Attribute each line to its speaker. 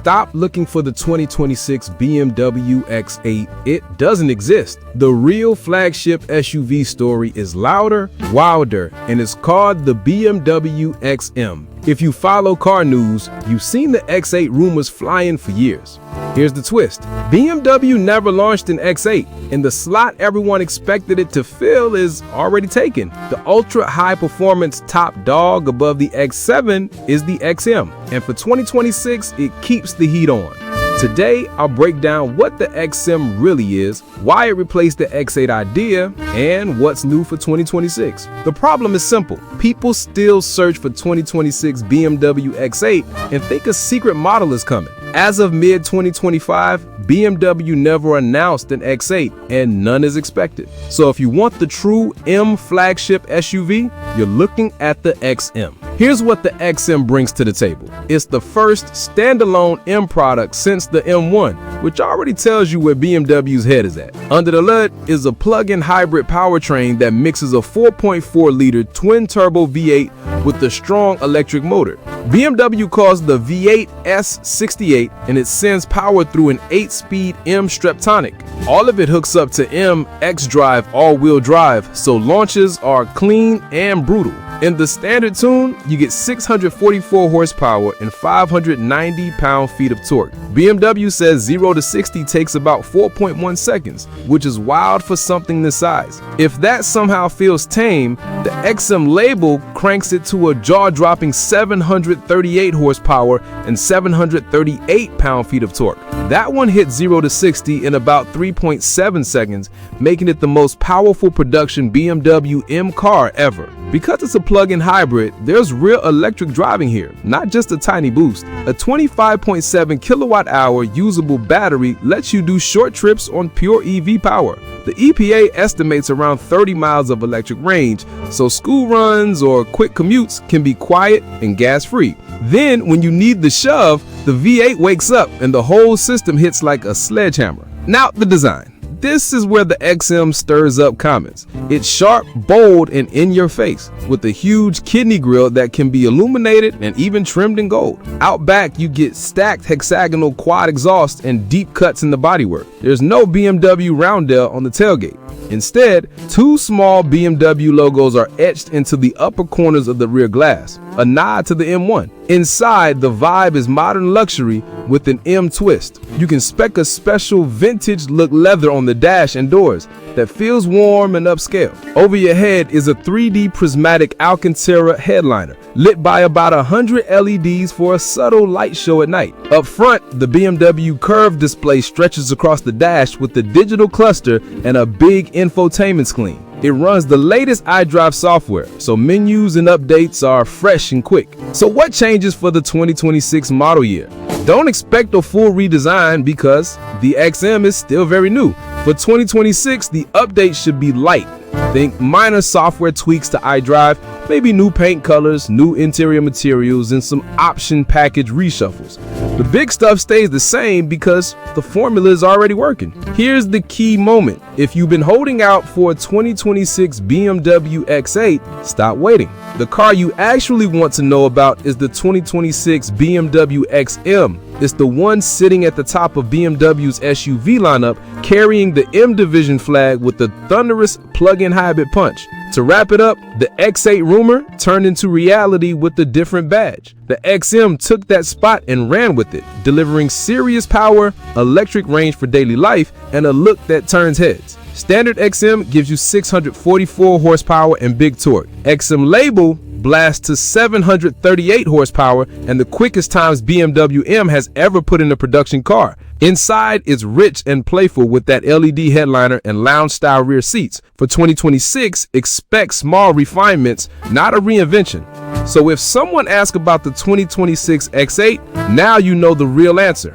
Speaker 1: Stop looking for the 2026 BMW X8. It doesn't exist. The real flagship SUV story is louder, wilder, and it's called the BMW XM. If you follow car news, you've seen the X8 rumors flying for years. Here's the twist. BMW never launched an X8, and the slot everyone expected it to fill is already taken. The ultra-high performance top dog above the X7 is the XM, and for 2026, it keeps the heat on. Today, I'll break down what the XM really is, why it replaced the X8 idea, and what's new for 2026. The problem is simple. People still search for 2026 BMW X8 and think a secret model is coming. As of mid-2025, BMW never announced an X8 and none is expected. So if you want the true M flagship SUV, you're looking at the XM. Here's what the XM brings to the table. It's the first standalone M product since the M1, which already tells you where BMW's head is at. Under the hood is a plug-in hybrid powertrain that mixes a 4.4-liter twin-turbo V8 with a strong electric motor. BMW calls the V8 S68, and it sends power through an 8-speed M Streptonic. All of it hooks up to M xDrive all-wheel drive, so launches are clean and brutal. In the standard tune, you get 644 horsepower and 590 pound-feet of torque. BMW says 0 to 60 takes about 4.1 seconds, which is wild for something this size. If that somehow feels tame, the XM label cranks it to a jaw-dropping 738 horsepower and 738 pound-feet of torque. That one hit 0 to 60 in about 3.7 seconds, making it the most powerful production BMW M car ever. Because it's a plug-in hybrid, there's real electric driving here, not just a tiny boost. A 25.7 kilowatt-hour usable battery lets you do short trips on pure EV power. The EPA estimates around 30 miles of electric range, so school runs or quick commutes can be quiet and gas-free. Then, when you need the shove, the V8 wakes up and the whole system hits like a sledgehammer. Now, the design. This is where the XM stirs up comments. It's sharp, bold, and in your face, with a huge kidney grille that can be illuminated and even trimmed in gold. Out back, you get stacked hexagonal quad exhaust and deep cuts in the bodywork. There's no BMW roundel on the tailgate. Instead, two small BMW logos are etched into the upper corners of the rear glass, a nod to the M1. Inside, the vibe is modern luxury with an M twist. You can spec a special vintage look leather on the dash and doors that feels warm and upscale. Over your head is a 3D prismatic Alcantara headliner, lit by about 100 LEDs for a subtle light show at night. Up front, the BMW curved display stretches across the dash with a digital cluster and a big infotainment screen. It runs the latest iDrive software, so menus and updates are fresh and quick. So what changes for the 2026 model year? Don't expect a full redesign because the XM is still very new. For 2026, the update should be light. Think minor software tweaks to iDrive, maybe new paint colors, new interior materials, and some option package reshuffles. The big stuff stays the same because the formula is already working. Here's the key moment. If you've been holding out for a 2026 BMW X8, stop waiting. The car you actually want to know about is the 2026 BMW XM. It's the one sitting at the top of BMW's SUV lineup, carrying the M division flag with the thunderous plug-in hybrid punch. To wrap it up, the X8 rumor turned into reality with a different badge. The XM took that spot and ran with it, delivering serious power, electric range for daily life, and a look that turns heads. Standard XM gives you 644 horsepower and big torque. XM label blasts to 738 horsepower and the quickest times BMW M has ever put in a production car. Inside, it's rich and playful with that LED headliner and lounge-style rear seats. For 2026, expect small refinements, not a reinvention. So if someone asks about the 2026 X8, now you know the real answer.